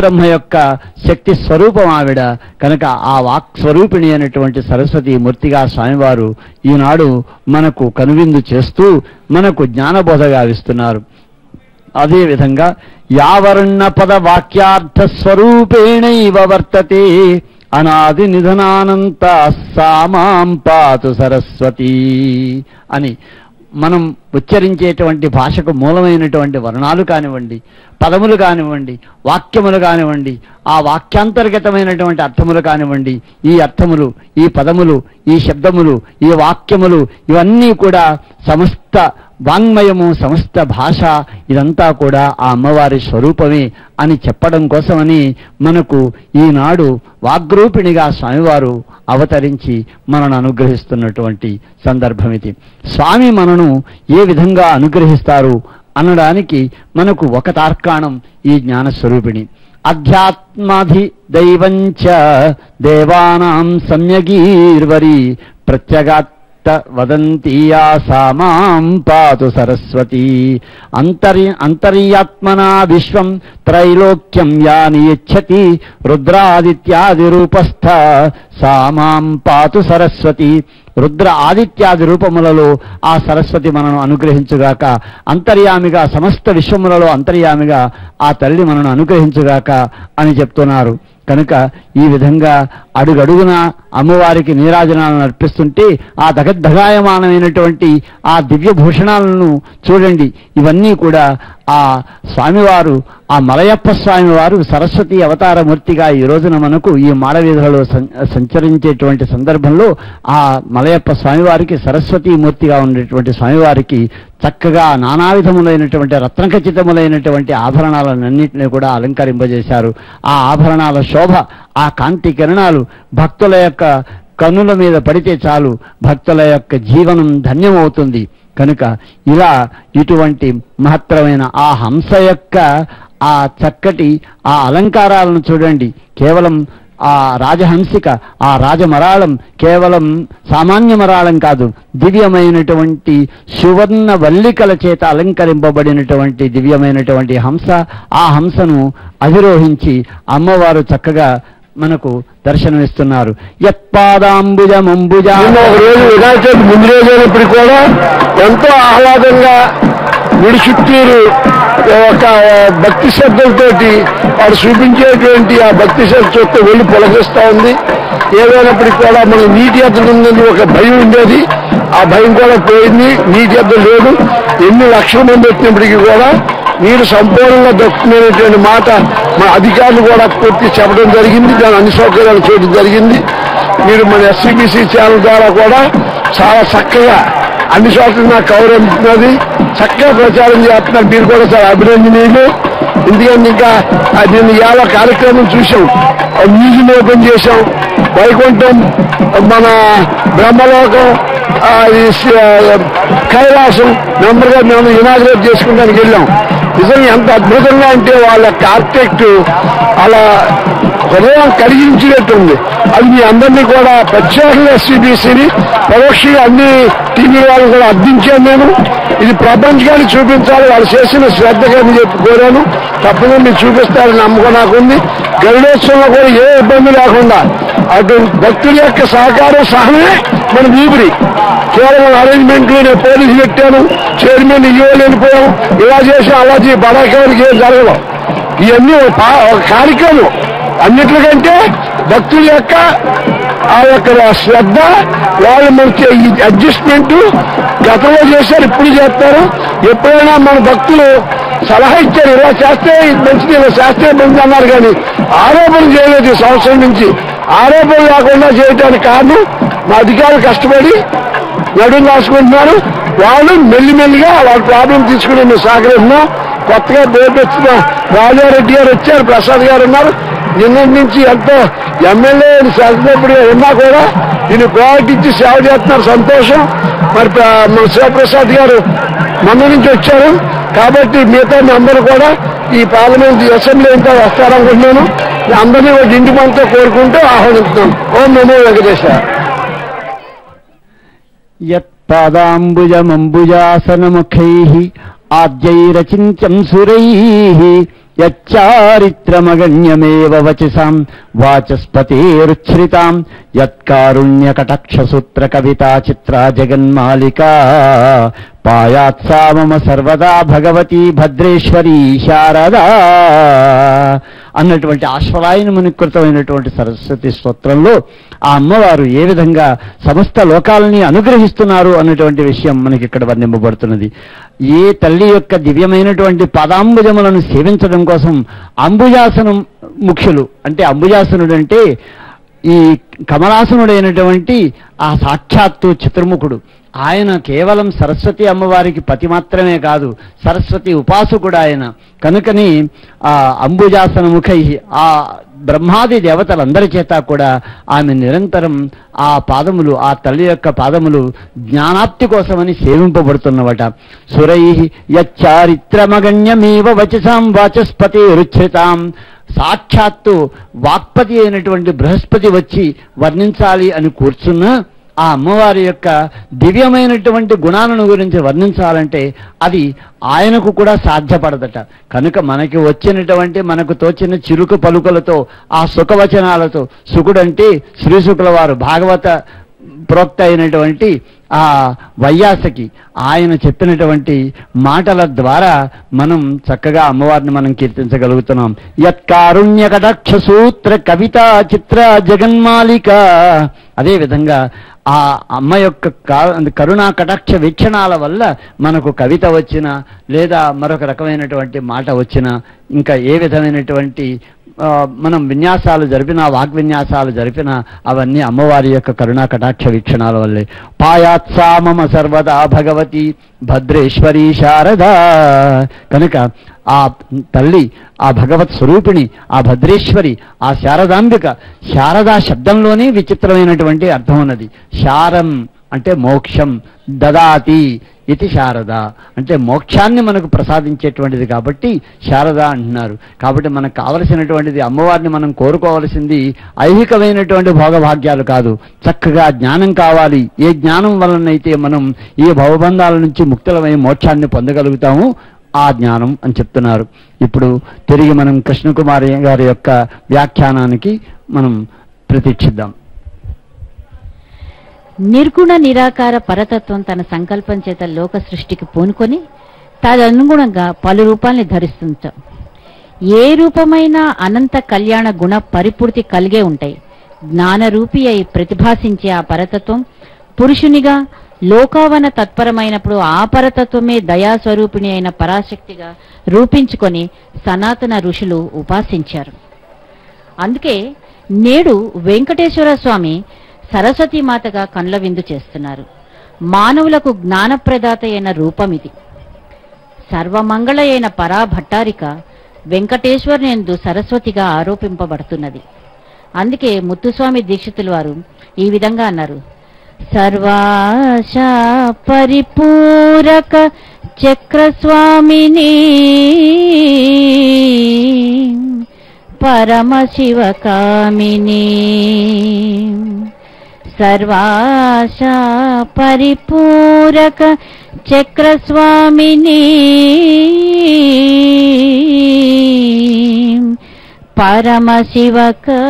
పరబ్రహ్మ యొక్క శక్తి స్వరూపం ఆవిడ కనుక ఆ వాక్ స్వరూపిణి అయినటువంటి సరస్వతి మూర్తిగా స్వామివారు ఈనాడు మనకు కనువిందు చేస్తూ మనకు జ్ఞానబోధ గావిస్తున్నారు. అదేవిధంగా యావర్ణ పద వాక్యార్థ స్వరూపేణైవ వర్తతే అనాది నిధనానంత సామాం పాతు సరస్వతి అని మనం ఉచ్చరించేటువంటి భాషకు మూలమైనటువంటి వర్ణాలు కానివ్వండి, పదములు కానివ్వండి, వాక్యములు కానివ్వండి, ఆ వాక్యాంతర్గతమైనటువంటి అర్థములు కానివ్వండి, ఈ అర్థములు, ఈ పదములు, ఈ శబ్దములు, ఈ వాక్యములు ఇవన్నీ కూడా సమస్త వాంగ్మయము, సమస్త భాష ఇదంతా కూడా ఆ అమ్మవారి స్వరూపమే అని చెప్పడం కోసమని మనకు ఈనాడు వాగ్రూపిణిగా స్వామివారు అవతరించి మనను అనుగ్రహిస్తున్నటువంటి సందర్భం ఇది. స్వామి మనను ఏ విధంగా అనుగ్రహిస్తారు అనడానికి మనకు ఒక తార్కాణం ఈ జ్ఞానస్వరూపిణి. అధ్యాత్మాధి దైవంచ దేవానాం సమ్యగీర్వరి ప్రత్యగాత్ వదంతియా సామాం పాతు సరస్వతి అంతర్యాత్మనా విశ్వం త్రైలోక్యం యాని యచ్చతి రుద్రాదిత్యాది రూపస్థ సామాం పాతు సరస్వతి. రుద్ర ఆదిత్యాది రూపములలో ఆ సరస్వతి మనను అనుగ్రహించుగాక, అంతర్యామిగా సమస్త విశ్వములలో అంతర్యామిగా ఆ తల్లి మనను అనుగ్రహించుగాక అని చెప్తున్నారు. కనుక ఈ విధంగా అడుగడుగున అమ్మవారికి నీరాజనాలను అర్పిస్తుంటే ఆ దగద్దగాయమానమైనటువంటి ఆ దివ్యభూషణాలను చూడండి. ఇవన్నీ కూడా ఆ స్వామివారు, ఆ మలయప్ప స్వామివారు సరస్వతి అవతారమూర్తిగా ఈ రోజున మనకు ఈ మాడవీధులలో సంచరించేటువంటి సందర్భంలో ఆ మలయప్ప స్వామివారికి సరస్వతీ మూర్తిగా ఉండేటువంటి స్వామివారికి చక్కగా నానావిధములైనటువంటి రత్నఖచితములైనటువంటి ఆభరణాలన్నింటినీ కూడా అలంకరింపజేశారు. ఆ ఆభరణాల శోభ, ఆ కాంతి కిరణాలు భక్తుల యొక్క కన్నుల మీద పడితే చాలు భక్తుల యొక్క జీవనం ధన్యమవుతుంది. కనుక ఇలా ఇటువంటి మహత్తరమైన ఆ హంస యొక్క ఆ చక్కటి ఆ అలంకారాలను చూడండి. కేవలం ఆ రాజహంసిక, ఆ రాజమరాళం కేవలం సామాన్య మరాళం కాదు, దివ్యమైనటువంటి సువర్ణ వల్లికల చేత అలంకరింపబడినటువంటి దివ్యమైనటువంటి హంస. ఆ హంసను అధిరోహించి అమ్మవారు చక్కగా మనకు దర్శనమిస్తున్నారు. యత్పాదాంబుజమంబుజా రోజు వినాయక చవితి ముందు రోజైనప్పుడు కూడా ఎంతో ఆహ్లాదంగా గుడి చుట్టూరు ఒక భక్తి శ్రద్ధలతో వాడు చూపించేటువంటి ఆ భక్తి శ్రద్ధతో వెళ్ళి పొలగిస్తూ ఉంది. ఏదైనప్పటికీ కూడా మన నీటి ఎద్దలు ఉందని ఒక భయం ఉండేది, ఆ భయం కూడా పోయింది. నీటి ఎద్దలు లేదు. ఎన్ని లక్షల మంది వచ్చినప్పటికీ కూడా నీరు సంపూర్ణంగా దక్కుతున్నటువంటి మాట మన అధికారులు కూడా పూర్తి చెప్పడం జరిగింది. దాని అన్ని సౌకర్యాలు చేయడం జరిగింది. మీరు మన ఎస్సీబీసీ ఛానల్ ద్వారా కూడా చాలా చక్కగా అన్ని చోట్ల నాకు కవర్ అందుతున్నది, చక్కగా ప్రచారం చేస్తున్నారు. మీరు కూడా చాలా అభినందనీయులు. ఎందుకంటే ఇంకా దీన్ని ఇవాళ కార్యక్రమం చూసాం, మ్యూజియం ఓపెన్ చేశాం, వైకుంఠం, మన బ్రహ్మలోకం, కైలాసం నెంబర్గా మేము ఇనాగ్రేట్ చేసుకుంటానికి వెళ్ళాం. నిజంగా ఎంత అద్భుతంగా అంటే వాళ్ళ ఆర్కిటెక్ట్ అలా హృదయం కలిగించినట్టుంది. అది మీ అందరినీ కూడా ప్రత్యేకంగా ఎస్సీబీసీని పరోక్షంగా అన్ని టీవీ వాళ్ళు కూడా అర్థించాను నేను. ఇది ప్రపంచానికి చూపించాలి, వాళ్ళు చేసిన శ్రద్ధగా చెప్పి కోరాను. తప్పకుండా మీరు చూపిస్తారని నమ్మకం నాకుంది. గరుడోత్సవంలో కూడా ఏ ఇబ్బంది లేకుండా అటు భక్తుల యొక్క సహకారం సహమే మన ఊపిరి. కేవలం అరేంజ్మెంట్లు నేను పోలీసు పెట్టాను, చైర్మన్ ఇవ్వలేనిపోయాం, ఇలా చేసి అలా చేసి బడాకానికి ఏం జరగదు. ఇవన్నీ ఒక కార్యక్రమం. అన్నిటికంటే భక్తుల యొక్క ఆ యొక్క శ్రద్ధ, వాళ్ళు మనకి అడ్జస్ట్మెంట్ గతంలో చేశారు, ఇప్పుడు చేస్తారు. ఎప్పుడైనా మన భక్తులు సలహా ఇచ్చారు, ఇలా చేస్తే మంచిది, ఇలా చేస్తే మంచిది అన్నారు. కానీ ఆరోపణ చేయలేదు. ఈ సంవత్సరం నుంచి ఆరోపణ లేకుండా చేయడానికి కారణం మా అధికారులు కష్టపడి నడుము రాసుకుంటున్నారు. వాళ్ళు మెల్లిమెల్లిగా వాళ్ళ ప్రాబ్లం తీసుకుని మేము సహకరిస్తున్నాం. కొత్తగా బోర్డు వచ్చిన రాజారెడ్డి గారు వచ్చారు, ప్రసాద్ గారు ఉన్నారు. నిన్నటి నుంచి ఎంతో ఎమ్మెల్యే శాసనసభ్యుడు ఉన్నా కూడా దీన్ని ప్రయారిటీ ఇచ్చి సేవ చేస్తున్నారు, సంతోషం. మరి మన శివప్రసాద్ గారు మొన్న నుంచి వచ్చారు. కాబట్టి మిగతా అందరూ కూడా ఈ పార్లమెంట్ అసెంబ్లీ అంతా వస్తారనుకుంటున్నాను. అందరినీ ఒక ఇంటి మనతో కోరుకుంటూ ఆహ్వానిస్తున్నాను. ఓం నమో వెంకటేశ్వర. యత్పాదాంబుజమంబుజాసనముఖైః ఆద్యైరచింత్యం సురైః యచ్చారిత్రమగణ్యమేవ వచసాం వాచస్పతిరుచ్ఛ్రితాం యత్కారుణ్యకటాక్షసూత్ర కవితా చిత్రా జగన్మాలికా పాయాత్సా మమ సర్వదా భగవతి భద్రేశ్వరీ శారదా అన్నటువంటి ఆశ్వరాయనమునికృతమైనటువంటి సరస్వతి స్తోత్రంలో ఆ అమ్మవారు ఏ విధంగా సమస్త లోకాలని అనుగ్రహిస్తున్నారు అన్నటువంటి విషయం మనకి ఇక్కడ వర్ణింపబడుతున్నది. ఏ తల్లి యొక్క దివ్యమైనటువంటి పాదాంబుజములను సేవించడం కోసం అంబుజాసనం ముఖ్యులు. అంటే అంబుజాసనుడు అంటే ఈ కమలాసనుడైనటువంటి ఆ సాక్షాత్తు చతుర్ముఖుడు. ఆయన కేవలం సరస్వతి అమ్మవారికి పతి మాత్రమే కాదు, సరస్వతి ఉపాసకుడు ఆయన. కనుకని ఆ అంబుజాసనముఖై ఆ బ్రహ్మాది దేవతలందరి చేత కూడా ఆమె నిరంతరం ఆ పాదములు, ఆ తల్లి యొక్క పాదములు జ్ఞానాప్తి కోసమని సేవింపబడుతున్నవట. సురై యచ్చారిత్రమగణ్యమేవ వచసాం వాచస్పతి రుచ్ఛ్రితాం. సాక్షాత్తు వాక్పతి అయినటువంటి బృహస్పతి వచ్చి వర్ణించాలి అని కూర్చున్న ఆ అమ్మవారి యొక్క దివ్యమైనటువంటి గుణాలను గురించి వర్ణించాలంటే అది ఆయనకు కూడా సాధ్యపడదట. కనుక మనకి వచ్చినటువంటి, మనకు తోచిన చిరుకు పలుకులతో, ఆ సుఖవచనాలతో, సుకుడంటే శ్రీశుకుల వారు భాగవత ప్రోక్త అయినటువంటి ఆ వైయాసకి ఆయన చెప్పినటువంటి మాటల ద్వారా మనం చక్కగా అమ్మవారిని మనం కీర్తించగలుగుతున్నాం. యత్కారుణ్య కటాక్ష సూత్ర కవితా చిత్ర జగన్మాలిక. అదేవిధంగా ఆ అమ్మ యొక్క కరుణా కటాక్ష వీక్షణాల వల్ల మనకు కవిత వచ్చినా లేదా మరొక రకమైనటువంటి మాట వచ్చినా, ఇంకా ఏ విధమైనటువంటి మనం విన్యాసాలు జరిపినా, వాగ్విన్యాసాలు జరిపినా అవన్నీ అమ్మవారి యొక్క కరుణా కటాక్ష వీక్షణాల వల్లే. పాయాత్సా మమ సర్వదా భగవతి భద్రేశ్వరీ శారదా. కనుక ఆ తల్లి, ఆ భగవత్ స్వరూపిణి, ఆ భద్రేశ్వరి, ఆ శారదాంబిక. శారదా శబ్దంలోనే విచిత్రమైనటువంటి అర్థం ఉన్నది. శారం అంటే మోక్షం, దదాతి ఇది శారద అంటే మోక్షాన్ని మనకు ప్రసాదించేటువంటిది కాబట్టి శారద అంటున్నారు. కాబట్టి మనకు కావలసినటువంటిది, అమ్మవారిని మనం కోరుకోవలసింది ఐహికమైనటువంటి భోగభాగ్యాలు కాదు, చక్కగా జ్ఞానం కావాలి. ఏ జ్ఞానం వలనైతే మనం ఈ భవబంధాల నుంచి ముక్తులమై మోక్షాన్ని పొందగలుగుతాము ఆ జ్ఞానం అని చెప్తున్నారు. ఇప్పుడు తిరిగి మనం కృష్ణకుమారి గారి యొక్క వ్యాఖ్యానానికి మనం ప్రతీక్షిద్దాం. నిర్గుణ నిరాకార పరతత్వం తన సంకల్పం చేత లోక సృష్టికి పూనుకొని తదనుగుణంగా పలు రూపాల్ని ధరిస్తుంట. ఏ రూపమైనా అనంత కళ్యాణ గుణ పరిపూర్తి కలిగే ఉంటాయి. జ్ఞానరూపి అయి ప్రతిభాసించే ఆ పరతత్వం పురుషునిగా లోకావన తత్పరమైనప్పుడు ఆ పరతత్వమే దయాస్వరూపిణి అయిన పరాశక్తిగా రూపించుకొని సనాతన ఋషులు ఉపాసించారు. అందుకే నేడు వెంకటేశ్వర స్వామి సరస్వతీమాతగా కండ్ల విందు చేస్తున్నారు. మానవులకు జ్ఞానప్రదాత అయిన రూపమిది. సర్వమంగళ అయిన పరాభట్టారిక వెంకటేశ్వరునియందు సరస్వతిగా ఆరోపింపబడుతున్నది. అందుకే ముత్తుస్వామి దీక్షితుల వారు ఈ విధంగా అన్నారు: సర్వాశ పరిపూరక చక్రస్వామిని పరమశివకామిని. సర్వాశ పరిపూరక చక్రస్వామిని పరమశివకామిని.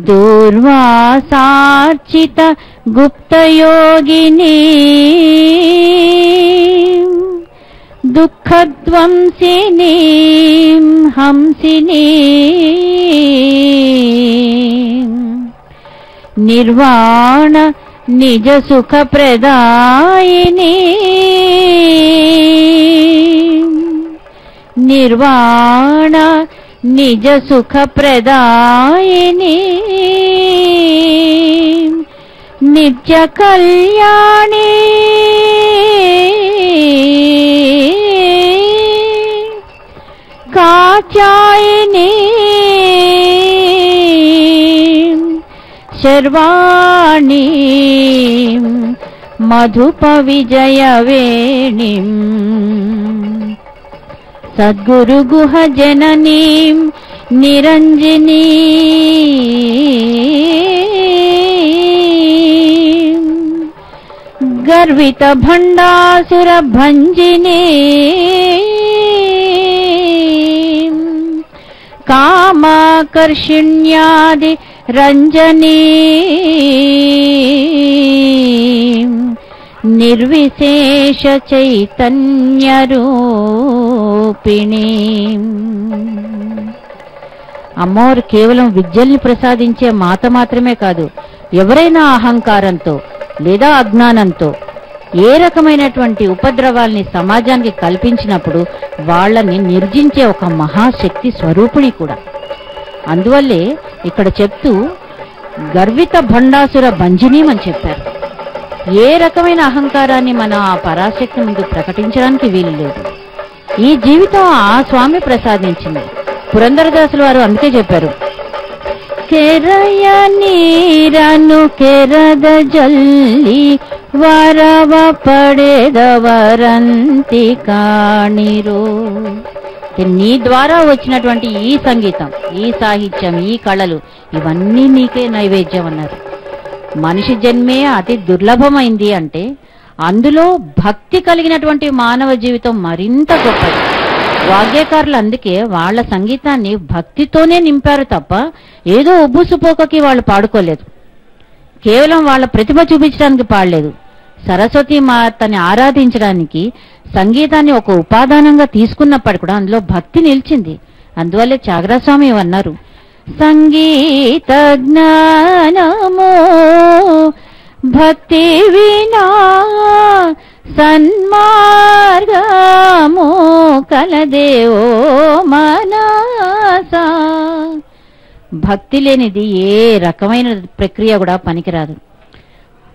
దూర్వాసార్చిత గుప్తయోగిని దుఃఖధ్వంసిని హంసిని. నిర్వాణ నిజ సుఖ ప్రదాయిని. నిర్వాణ నిజ సుఖ ప్రదాయిని. నిత్య కళ్యాణి. కాచాయిని. శర్వాణి మధుప విజయవేణి. సద్గురు గుహ జననీ నిరంజనీ. గర్విత భండాసుర భంజిని కామాకర్షిణ్యాది రంజనీ నిర్విశేష చైతన్య రూపిణి. అమ్మవారు కేవలం విద్యల్ని ప్రసాదించే మాత మాత్రమే కాదు, ఎవరైనా అహంకారంతో లేదా అజ్ఞానంతో ఏ రకమైనటువంటి ఉపద్రవాల్ని సమాజానికి కల్పించినప్పుడు వాళ్ళని నిర్జించే ఒక మహాశక్తి స్వరూపిణి కూడా. అందువల్లే ఇక్కడ చెప్తూ గర్విత భండాసుర భంజినీం అని చెప్పారు. ఏ రకమైన అహంకారాన్ని మన ఆ పరాశక్తి ముందు ప్రకటించడానికి వీలు లేదు. ఈ జీవితం ఆ స్వామి ప్రసాదించింది. పురందరదాసుల వారు అందుకే చెప్పారు, ಕೆರೆಯ ನೀರನ್ನು ಕೆರದ ಜಲ್ಲಿ ವರವ ಪಡೆದವರಂತಿ ಕಾಣಿರೋ. నీ ద్వారా వచ్చినటువంటి ఈ సంగీతం, ఈ సాహిత్యం, ఈ కళలు ఇవన్నీ నీకే నైవేద్యం అన్నారు. మనిషి జన్మే అతి దుర్లభమైంది అంటే అందులో భక్తి కలిగినటువంటి మానవ జీవితం మరింత గొప్పది. వాద్యకారులు అందుకే వాళ్ళ సంగీతాన్ని భక్తితోనే నింపారు తప్ప ఏదో ఉబ్బుసుపోకకి వాళ్ళు పాడుకోలేదు. కేవలం వాళ్ళ ప్రతిభ చూపించడానికి పాడలేదు. సరస్వతి మాతని ఆరాధించడానికి సంగీతాన్ని ఒక ఉపాదానంగా తీసుకున్నప్పటికీ కూడా అందులో భక్తి నిలిచింది. అందువల్లే త్యాగరాజస్వామి అన్నారు, సంగీత జ్ఞానమో భక్తి వినా సన్మార్గమో కలదేవో మనసా. భక్తి లేనిది ఏ రకమైన ప్రక్రియ కూడా పనికిరాదు.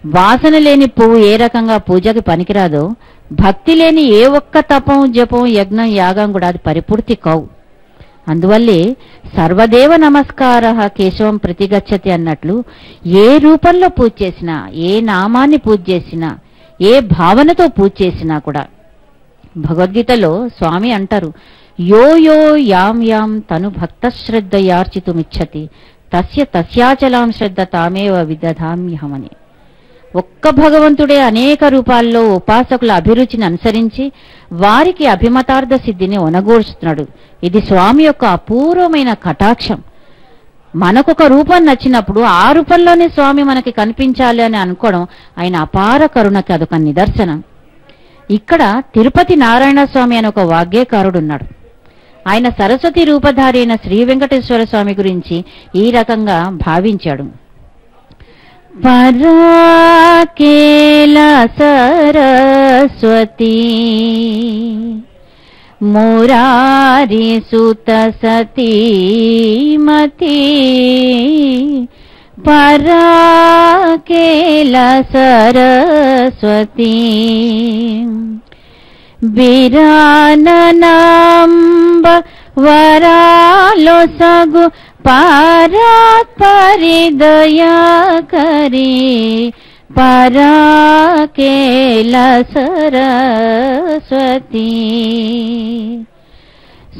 వాసన లేని పువ్వు ఏ రకంగా పూజకి పనికిరాదో, భక్తి లేని ఏ ఒక్క తపం, జపం, యజ్ఞం, యాగం కూడా అది పరిపూర్తి కావు. అందువల్లే సర్వదేవ నమస్కార కేశవం ప్రతిగచ్చతి అన్నట్లు ఏ రూపంలో పూజ చేసినా, ఏ నామాన్ని పూజ చేసినా, ఏ భావనతో పూజ చేసినా కూడా భగవద్గీతలో స్వామి అంటారు, యో యో యాం యాం తను భక్త శ్రద్ధయార్చితుమిచ్చతి తస్య తస్యాచలాం శ్రద్ధ తామేవ విదధామ్యహమని. ఒక్క భగవంతుడే అనేక రూపాల్లో ఉపాసకుల అభిరుచిని అనుసరించి వారికి అభిమతార్థ సిద్ధిని ఒనగూర్చుతున్నాడు. ఇది స్వామి యొక్క అపూర్వమైన కటాక్షం. మనకొక రూపం నచ్చినప్పుడు ఆ రూపంలోనే స్వామి మనకి కనిపించాలి అని అనుకోవడం ఆయన అపార కరుణకి అదొక నిదర్శనం. ఇక్కడ తిరుపతి నారాయణ స్వామి అని ఒక వాగ్గేయకారుడు ఉన్నాడు. ఆయన సరస్వతి రూపధారి అయిన శ్రీ వెంకటేశ్వర స్వామి గురించి ఈ రకంగా భావించాడు. పరాకేల సరస్వతి మురారి సుత సతీమతి పరాకేల సరస్వతి బిరానంబ వరాలో సగు పరాత్ పరిదయా కరి పరాకేల సరస్వతి.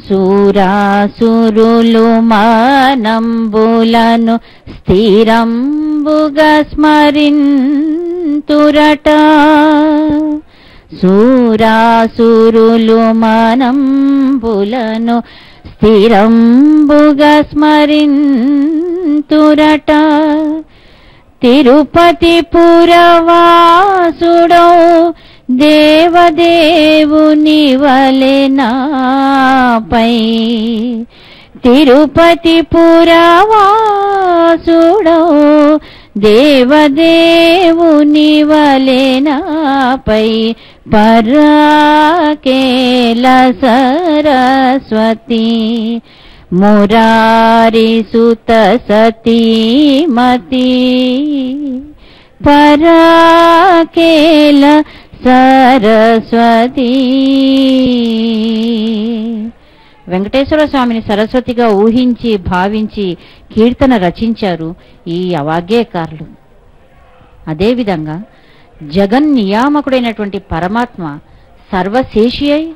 సూరాసురులు మనంబులను స్థిరంబుగా స్మరింతురట. సూరాసురులు మనంబులను స్థిరంబుగా స్మరింతురట. తిరుపతి పురవాసుడౌ దేవదేవుని వలె నాపై. తిరుపతి పురవాసుడౌ దేవదేవుని వలె నాపై పరాకేల సరస్వతి మురారి సుత సతీమతి పరాకేల సరస్వతి. వెంకటేశ్వర స్వామిని సరస్వతిగా ఊహించి భావించి కీర్తన రచించారు ఈ అవాగ్యకారులు. అదేవిధంగా జగన్నియామకుడైనటువంటి పరమాత్మ సర్వశేషి అయి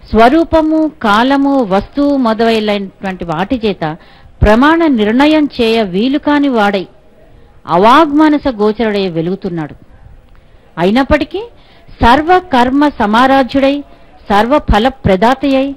స్వరూపము, కాలము, వస్తువు మొదలైనటువంటి వాటి చేత ప్రమాణ నిర్ణయం చేయ వీలుకాని వాడై అవాగ్మానస గోచరుడై వెలుగుతున్నాడు. అయినప్పటికీ సర్వ కర్మ సమారాధ్యుడై సర్వ ఫల ప్రదాతయై